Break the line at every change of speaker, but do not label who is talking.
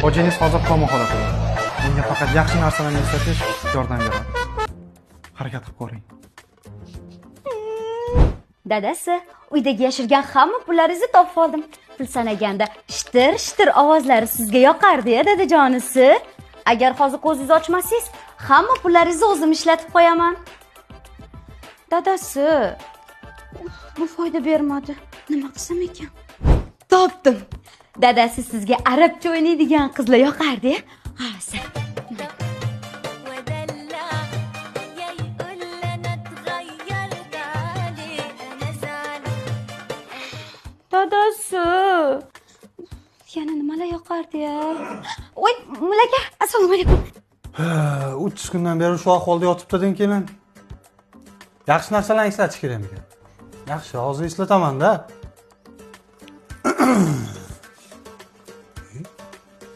Hojangiz hozir koma holatida. Menga faqat yaxshi narsalarni eslatish yordam beradi. Harakat qilib ko'ring.
Dadasi, uydagi yashirgan hamma pullaringizni topib oldim. Pul sanaganda shitir ovozlari sizga yoqardi-ya, dadajonisi. Agar hozir ko'zingizni ochmasangiz, hamma pullaringizni o'zim ishlatib qo'yaman. Dadasi, bu foyda bermadi. Nima qilsam ekan? Topdim. Dadasi sizga arabcha o'ynaydigan qizlar yoqardi-ya. Hozir. Dadasi. Yana nimalar yoqardi-ya? Voy, Mulaka, assalomu alaykum.
3 kundan beri shu ahvolda yotibdi-dan kelin. Yaxshi narsalarni eslatish kerak ekan. Yaxshi, hozir eslataman-da.